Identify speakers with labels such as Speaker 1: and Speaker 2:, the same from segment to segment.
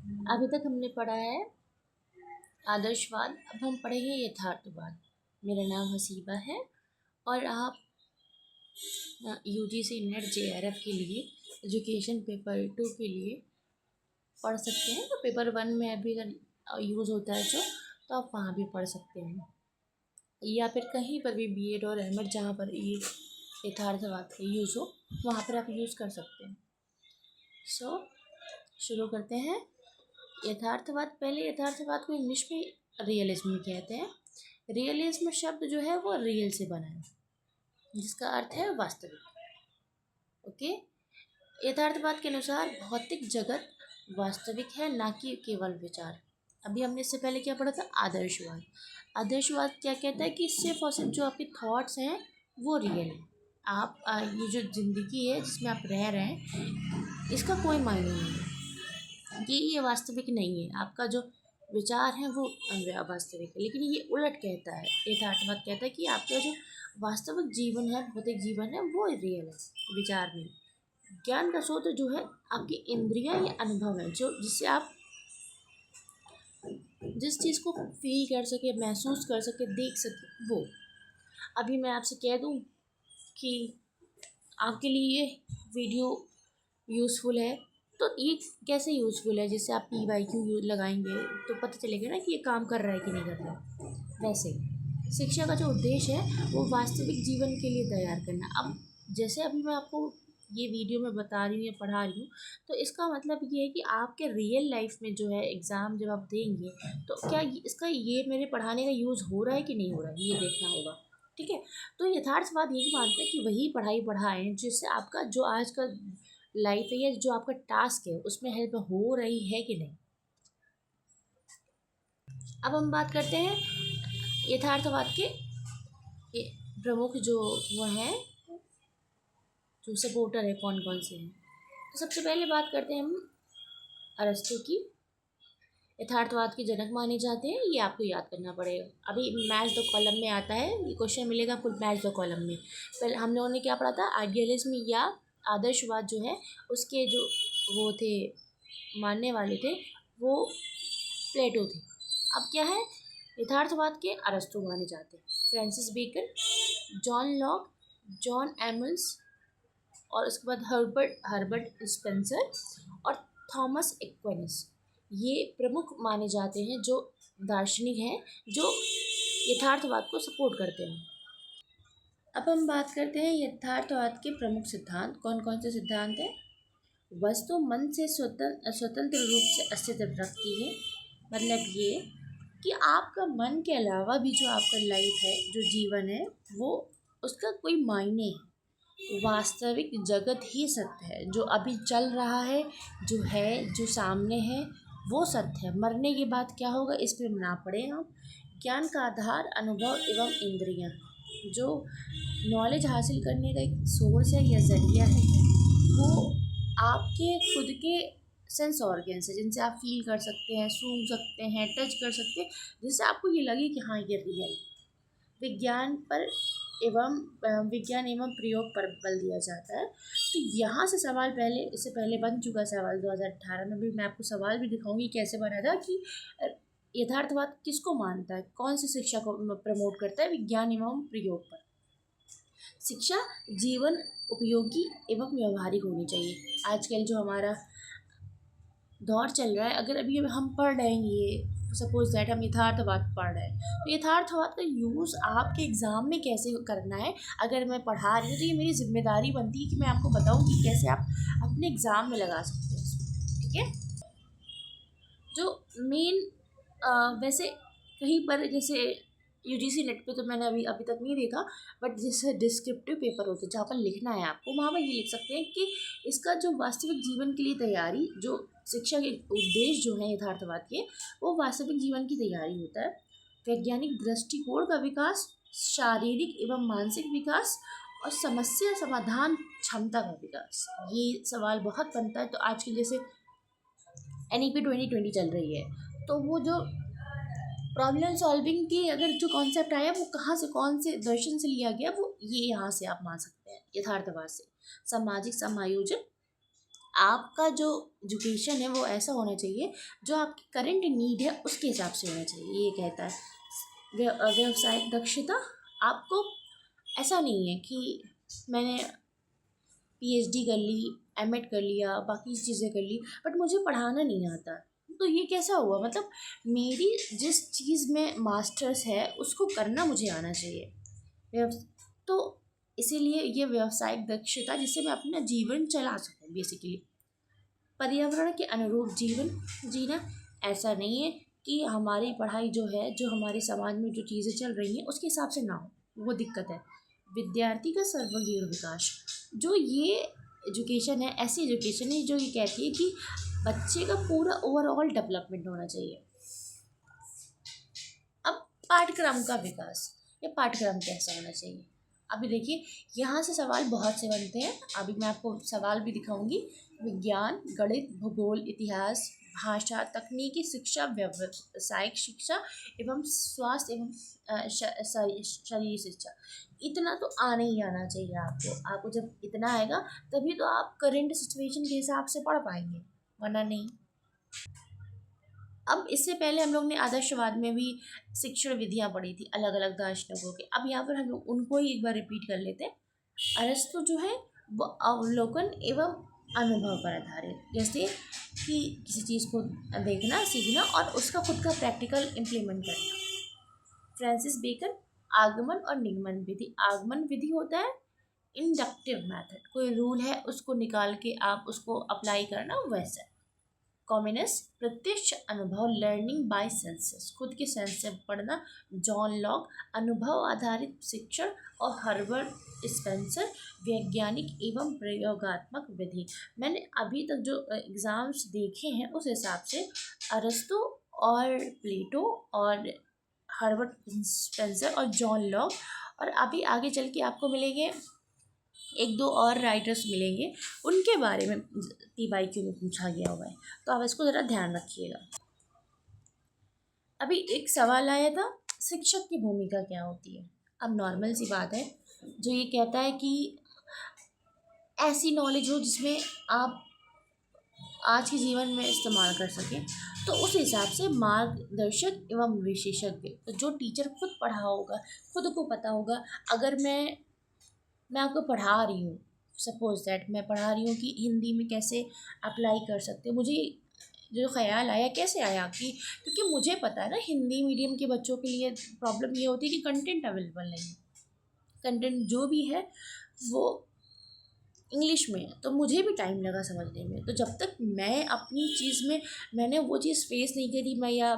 Speaker 1: अभी तक हमने पढ़ा है आदर्शवाद, अब हम पढ़ेंगे यथार्थवाद। मेरा नाम हसीबा है और आप यूजीसी नेट जेआरएफ के लिए एजुकेशन पेपर 2 के लिए पढ़ सकते हैं। तो पेपर 1 में अभी अगर यूज़ होता है जो, तो आप वहाँ भी पढ़ सकते हैं, या फिर कहीं पर भी बीएड और एमएड जहाँ पर ये यथार्थवाद का यूज़ हो वहाँ पर आप यूज़ कर सकते हैं। शुरू करते हैं। यथार्थवाद, पहले यथार्थवाद को इंग्लिश में रियलिज्म कहते हैं। रियलिज्म शब्द जो है वो रियल से बना है, जिसका अर्थ है वास्तविक। ओके। यथार्थवाद के अनुसार भौतिक जगत वास्तविक है, ना कि केवल विचार। अभी हमने इससे पहले क्या पढ़ा था? आदर्शवाद। आदर्शवाद क्या कहता है कि सिर्फ और सिर्फ जो आपके थॉट्स हैं वो रियल है। आप ये जो ज़िंदगी है जिसमें आप रह रहे हैं इसका कोई मायने नहीं है, ये वास्तविक नहीं है। आपका जो विचार है वो वास्तविक है। लेकिन ये उलट कहता है, यथार्थवाद कहता है कि आपका जो वास्तविक जीवन है, भौतिक जीवन है, वो रियल है, विचार नहीं। ज्ञान का स्रोत जो है आपकी इंद्रियां या अनुभव है, जो जिससे आप जिस चीज़ को फील कर सके, महसूस कर सके, देख सके, वो। अभी मैं आपसे कह दूं कि आपके लिए ये वीडियो यूज़फुल है, तो ये कैसे यूज़फुल है? जैसे आप PYQ लगाएंगे तो पता चलेगा ना कि ये काम कर रहा है कि नहीं कर रहा है। वैसे शिक्षा का जो उद्देश्य है वो वास्तविक जीवन के लिए तैयार करना। अब जैसे अभी मैं आपको ये वीडियो में बता रही हूँ या पढ़ा रही हूँ, तो इसका मतलब ये है कि आपके रियल लाइफ में जो है एग्ज़ाम जब आप देंगे तो क्या इसका ये मेरे पढ़ाने का यूज़ हो रहा है कि नहीं हो रहा है, ये देखना होगा। ठीक है। तो यथार्थवाद यही मानता है कि वही पढ़ाई पढ़ाएं जिससे आपका जो आज का लाइफ है या जो आपका टास्क है उसमें हेल्प हो रही है कि नहीं। अब हम बात करते हैं यथार्थवाद के प्रमुख जो वो हैं, जो सपोर्टर है, कौन कौन से हैं। तो सबसे पहले बात करते हैं हम अरस्तु की। यथार्थवाद के जनक माने जाते हैं, ये आपको याद करना पड़ेगा। अभी मैच द कॉलम में आता है, ये क्वेश्चन मिलेगा आपको मैच द कॉलम में। पहले हम लोगों ने क्या पढ़ा था? आइडियलिज्म या आदर्शवाद जो है उसके जो वो थे, मानने वाले थे, वो प्लेटो थे। अब क्या है? यथार्थवाद के अरस्तु माने जाते हैं, Francis Bacon, John Locke, John एमल्स, और उसके बाद हर्बर्ट हर्बर्ट स्पेंसर और थॉमस एक्विनास। ये प्रमुख माने जाते हैं जो दार्शनिक हैं जो यथार्थवाद को सपोर्ट करते हैं। अब हम बात करते हैं यथार्थवाद के प्रमुख सिद्धांत। कौन कौन से सिद्धांत हैं? वस्तु मन से स्वतंत्र रूप से अस्तित्व रखती है। मतलब ये कि आपका मन के अलावा भी जो आपका लाइफ है, जो जीवन है, वो उसका कोई मायने है। वास्तविक जगत ही सत्य है, जो अभी चल रहा है, जो है, जो सामने है, वो सत्य है। मरने के बाद क्या होगा इस पे ना पड़े हम। ज्ञान का आधार अनुभव एवं इंद्रियां, जो नॉलेज हासिल करने का एक सोर्स है या जरिया है, वो आपके खुद के सेंस ऑर्गन्स है, जिनसे आप फील कर सकते हैं, सूंघ सकते हैं, टच कर सकते हैं, जिससे आपको ये लगे कि हाँ ये रियल। विज्ञान पर विज्ञान एवं प्रयोग पर बल दिया जाता है। तो यहाँ से सवाल पहले, इससे पहले बन चुका सवाल 2018 में भी। मैं आपको सवाल भी दिखाऊंगी कैसे बना था कि यथार्थवाद किसको मानता है, कौन सी शिक्षा को प्रमोट करता है? विज्ञान एवं प्रयोग पर। शिक्षा जीवन उपयोगी एवं व्यवहारिक होनी चाहिए। आजकल जो हमारा दौर चल रहा है, अगर अभी हम पढ़ रहे हैं, ये सपोज दैट हम यथार्थवाद पढ़ रहे हैं, तो यथार्थवाद का यूज़ आपके एग्ज़ाम में कैसे करना है, अगर मैं पढ़ा रही हूँ तो ये मेरी जिम्मेदारी बनती है कि मैं आपको बताऊँ कि कैसे आप अपने एग्ज़ाम में लगा सकते हैं इसको। ठीक है। जो मेन वैसे कहीं पर जैसे यूजीसी नेट पे तो मैंने अभी तक नहीं देखा, बट जैसे डिस्क्रिप्टिव पेपर होते हैं जहाँ पर लिखना है आपको, वहाँ पर ये लिख सकते हैं कि इसका जो वास्तविक जीवन के लिए तैयारी, जो शिक्षा के उद्देश्य जो है यथार्थवाद के, वो वास्तविक जीवन की तैयारी होता है। वैज्ञानिक दृष्टिकोण का विकास, शारीरिक एवं मानसिक विकास और समस्या समाधान क्षमता का विकास। ये सवाल बहुत बनता है। तो आज की जैसे NEP 2020 चल रही है, तो वो जो प्रॉब्लम सॉल्विंग की अगर जो कॉन्सेप्ट आया वो कहाँ से, कौन से दर्शन से लिया गया, वो ये यहाँ से आप मान सकते हैं, यथार्थवाद से। सामाजिक समायोजन, आपका जो एजुकेशन है वो ऐसा होना चाहिए जो आपकी करंट नीड है उसके हिसाब से होना चाहिए। ये कहता है व्यवसायिक दक्षता। आपको ऐसा नहीं है कि मैंने पीएचडी कर ली, एमएड कर लिया, बाकी चीज़ें कर ली, बट मुझे पढ़ाना नहीं आता। तो ये कैसा हुआ? मतलब मेरी जिस चीज़ में मास्टर्स है उसको करना मुझे आना चाहिए। तो इसीलिए ये व्यावसायिक दक्षता जिससे मैं अपना जीवन चला सकूँ बेसिकली। पर्यावरण के अनुरूप जीवन जीना ऐसा नहीं है कि हमारी पढ़ाई जो है, जो हमारे समाज में जो चीज़ें चल रही हैं उसके हिसाब से ना हो, वो दिक्कत है। विद्यार्थी का सर्वगीण विकास, जो ये एजुकेशन है, ऐसी एजुकेशन है जो ये कहती है कि बच्चे का पूरा ओवरऑल डेवलपमेंट होना चाहिए। अब पाठ्यक्रम का विकास, या पाठ्यक्रम कैसा होना चाहिए? अभी देखिए, यहाँ से सवाल बहुत से बनते हैं। अभी मैं आपको सवाल भी दिखाऊंगी। विज्ञान, गणित, भूगोल, इतिहास, भाषा, तकनीकी शिक्षा, व्यावसायिक शिक्षा एवं स्वास्थ्य एवं शरीर शिक्षा। इतना तो आने ही आना चाहिए आपको। आपको जब इतना आएगा तभी तो आप करंट सिचुएशन के हिसाब से पढ़ पाएंगे, वरना नहीं। अब इससे पहले हम लोग ने आदर्शवाद में भी शिक्षण विधियां पढ़ी थी, अलग अलग दार्शनिकों के। अब यहाँ पर हम लोग उनको ही एक बार रिपीट कर लेते हैं। अरस्तु जो है वो अवलोकन एवं अनुभव पर आधारित, जैसे कि किसी चीज़ को देखना, सीखना और उसका खुद का प्रैक्टिकल इम्प्लीमेंट करना। फ्रांसिस बेकन आगमन और निगमन विधि। आगमन विधि होता है इंडक्टिव मेथड, कोई रूल है उसको निकाल के आप उसको अप्लाई करना, वैसा। कॉम्युनिस्ट प्रत्यक्ष अनुभव, लर्निंग बाय सेंसेस, खुद के सेंस से पढ़ना। जॉन लॉक अनुभव आधारित शिक्षण। और हर्बर्ट स्पेंसर वैज्ञानिक एवं प्रयोगात्मक विधि। मैंने अभी तक जो एग्ज़ाम्स देखे हैं उस हिसाब से अरस्तु और प्लेटो और हर्बर्ट स्पेंसर और जॉन लॉक, और अभी आगे चल के आपको मिलेंगे एक दो और राइटर्स मिलेंगे, उनके बारे में TYQ में पूछा गया हुआ है, तो आप इसको ज़रा ध्यान रखिएगा। अभी एक सवाल आया था, शिक्षक की भूमिका क्या होती है? अब नॉर्मल सी बात है, जो ये कहता है कि ऐसी नॉलेज हो जिसमें आप आज के जीवन में इस्तेमाल कर सकें, तो उस हिसाब से मार्गदर्शक एवं विशेषज्ञ। तो जो टीचर खुद पढ़ा होगा, खुद को पता होगा। अगर मैं आपको पढ़ा रही हूँ, सपोज दैट मैं पढ़ा रही हूँ कि हिंदी में कैसे अप्लाई कर सकते हो, मुझे जो ख्याल आया कैसे आया कि क्योंकि मुझे पता है ना, हिंदी मीडियम के बच्चों के लिए प्रॉब्लम ये होती है कि कंटेंट अवेलेबल नहीं है। कंटेंट जो भी है वो इंग्लिश में है, तो मुझे भी टाइम लगा समझने में। तो जब तक मैं अपनी चीज़ में मैंने वो चीज़ फेस नहीं करी, मैं या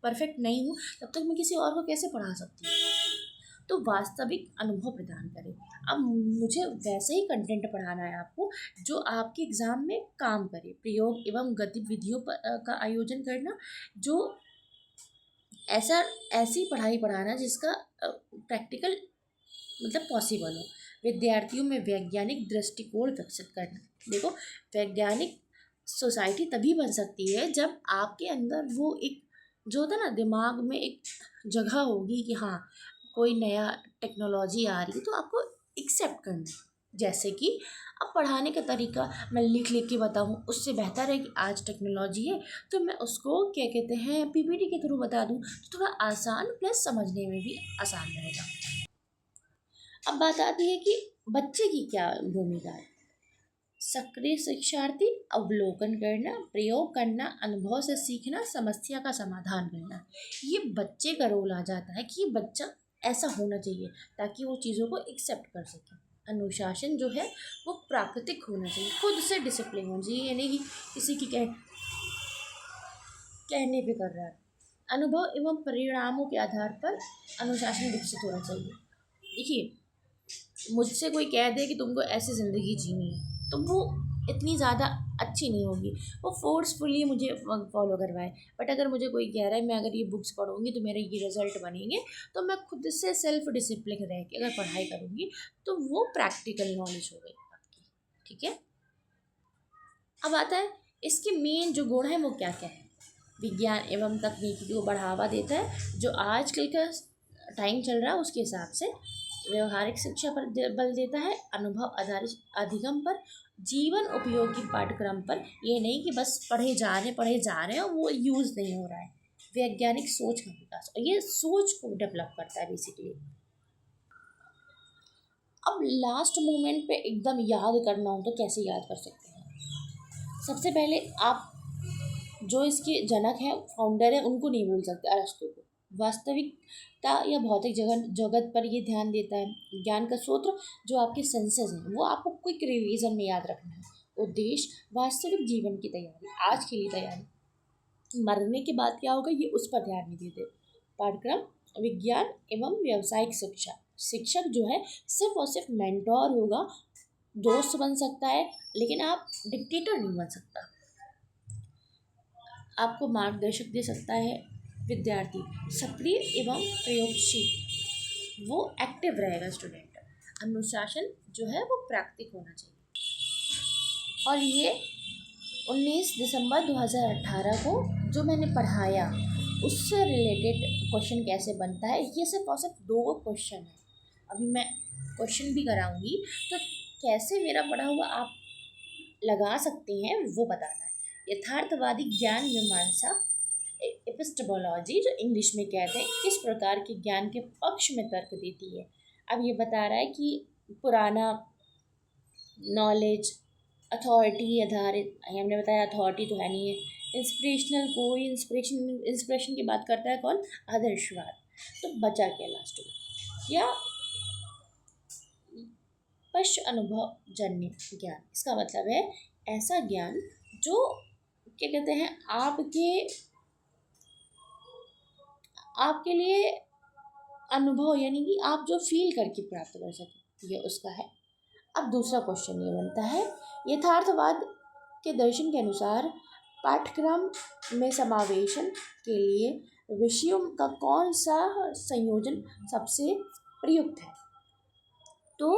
Speaker 1: परफेक्ट नहीं हूँ, तब तक मैं किसी और को कैसे पढ़ा सकती हूँ? तो वास्तविक अनुभव प्रदान करें। अब मुझे वैसे ही कंटेंट पढ़ाना है आपको जो आपके एग्ज़ाम में काम करे। प्रयोग एवं गतिविधियों का आयोजन करना, जो ऐसी पढ़ाई पढ़ाना जिसका प्रैक्टिकल मतलब पॉसिबल हो। विद्यार्थियों में वैज्ञानिक दृष्टिकोण विकसित करना। देखो, वैज्ञानिक सोसाइटी तभी बन सकती है जब आपके अंदर वो एक जो होता है ना, दिमाग में एक जगह होगी कि हाँ कोई नया टेक्नोलॉजी आ रही है तो आपको एक्सेप्ट करना है। जैसे कि अब पढ़ाने का तरीका मैं लिख लिख के बताऊँ, उससे बेहतर है कि आज टेक्नोलॉजी है तो मैं उसको क्या कहते हैं PPT के थ्रू बता दूँ, तो थोड़ा आसान प्लस समझने में भी आसान रहेगा। अब बात आती है कि बच्चे की क्या भूमिका है। सक्रिय शिक्षार्थी, अवलोकन करना, प्रयोग करना, अनुभव से सीखना, समस्या का समाधान करना। ये बच्चे का रोल आ जाता है कि ये बच्चा ऐसा होना चाहिए ताकि वो चीज़ों को एक्सेप्ट कर सके। अनुशासन जो है वो प्राकृतिक होना चाहिए, खुद से डिसिप्लिन होना चाहिए, यानी कि किसी की कहने पे कर रहा है। अनुभव एवं परिणामों के आधार पर अनुशासन विकसित होना चाहिए। देखिए, मुझसे कोई कह दे कि तुमको ऐसी ज़िंदगी जीनी है तो वो इतनी ज़्यादा अच्छी नहीं होगी, वो फोर्सफुली मुझे फॉलो करवाए। बट अगर मुझे कोई कह रहा है मैं अगर ये बुक्स पढ़ूंगी तो मेरे ये रिजल्ट बनेंगे, तो मैं खुद से सेल्फ डिसिप्लिन रह के अगर पढ़ाई करूँगी तो वो प्रैक्टिकल नॉलेज हो गई आपकी। ठीक है, अब आता है इसके मेन जो गुण है वो क्या क्या है। विज्ञान एवं तकनीकी को बढ़ावा देता है, जो आजकल का टाइम चल रहा है उसके हिसाब से। व्यवहारिक शिक्षा पर बल देता है, अनुभव आधारित अधिगम पर, जीवन उपयोगी पाठ्यक्रम पर, ये नहीं कि बस पढ़े जा रहे हैं और वो यूज़ नहीं हो रहा है। वैज्ञानिक सोच का विकास, और ये सोच को डेवलप करता है बेसिकली। अब लास्ट मोमेंट पे एकदम याद करना हो तो कैसे याद कर सकते हैं? सबसे पहले आप जो इसके जनक हैं, फाउंडर हैं, उनको नहीं भूल सकते, अरस्तु को। वास्तविकता या भौतिक जगत पर ये ध्यान देता है। ज्ञान का सूत्र जो आपके सेंसेस हैं वो आपको क्विक रिवीजन में याद रखना है। उद्देश्य वास्तविक जीवन की तैयारी, आज के लिए तैयारी। मरने के बाद क्या होगा ये उस पर ध्यान नहीं देते। पाठ्यक्रम विज्ञान एवं व्यावसायिक शिक्षा। शिक्षक जो है सिर्फ और सिर्फ मेंटोर होगा, दोस्त बन सकता है, लेकिन आप डिक्टेटर नहीं बन सकता। आपको मार्गदर्शक दे सकता है। विद्यार्थी सक्रिय एवं प्रयोगशील, वो एक्टिव रहेगा स्टूडेंट। अनुशासन जो है वो प्राकृतिक होना चाहिए। और ये 19 दिसंबर 2018 को जो मैंने पढ़ाया उससे रिलेटेड क्वेश्चन कैसे बनता है, ये सिर्फ और सिर्फ 2 क्वेश्चन है। अभी मैं क्वेश्चन भी कराऊंगी, तो कैसे मेरा पढ़ा हुआ आप लगा सकते हैं वो बताना है। यथार्थवादी ज्ञान मीमांसा, एपिस्टेमोलॉजी जो इंग्लिश में कहते हैं, किस प्रकार के ज्ञान के पक्ष में तर्क देती है। अब ये बता रहा है कि पुराना नॉलेज अथॉरिटी आधारित, हमने बताया अथॉरिटी तो है नहीं है। इंस्पिरेशनल, कोई इंस्पिरेशन की बात करता है कौन? आदर्शवाद। तो बचा क्या लास्ट में? या पश्च अनुभव जन्य ज्ञान, इसका मतलब है ऐसा ज्ञान जो क्या कहते हैं आपके लिए अनुभव, यानी कि आप जो फील करके प्राप्त कर सकें, ये उसका है। अब दूसरा क्वेश्चन ये बनता है, यथार्थवाद के दर्शन के अनुसार पाठ्यक्रम में समावेशन के लिए विषयों का कौन सा संयोजन सबसे प्रयुक्त है? तो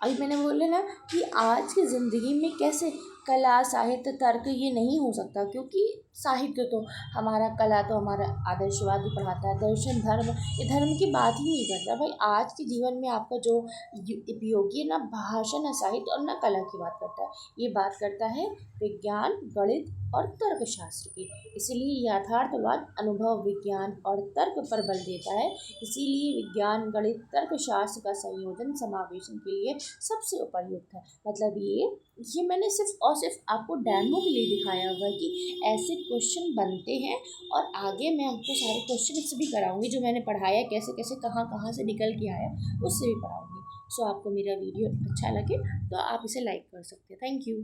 Speaker 1: अभी मैंने बोला ना कि आज की ज़िंदगी में कैसे कला, साहित्य, तर्क ये नहीं हो सकता, क्योंकि साहित्य तो हमारा, कला तो हमारा आदर्शवाद भी पढ़ाता है, दर्शन, धर्म, ये धर्म की बात ही नहीं करता भाई। आज के जीवन में आपका जो उपयोगी है ना भाषा, ना साहित्य और ना कला की बात करता है, ये बात करता है विज्ञान, गणित और तर्कशास्त्र की। इसीलिए यथार्थवाद अनुभव, विज्ञान और तर्क पर बल देता है। इसीलिए विज्ञान, गणित, तर्कशास्त्र का संयोजन समावेशन के लिए सबसे उपयुक्त है। मतलब ये मैंने सिर्फ और सिर्फ आपको डेमो के लिए दिखाया हुआ है कि ऐसे क्वेश्चन बनते हैं, और आगे मैं आपको सारे क्वेश्चन भी कराऊंगी जो मैंने पढ़ाया, कैसे कैसे कहाँ से निकल के आया, उससे भी पढ़ाऊंगी। सो आपको मेरा वीडियो अच्छा लगे तो आप इसे लाइक कर सकते हैं। Thank you.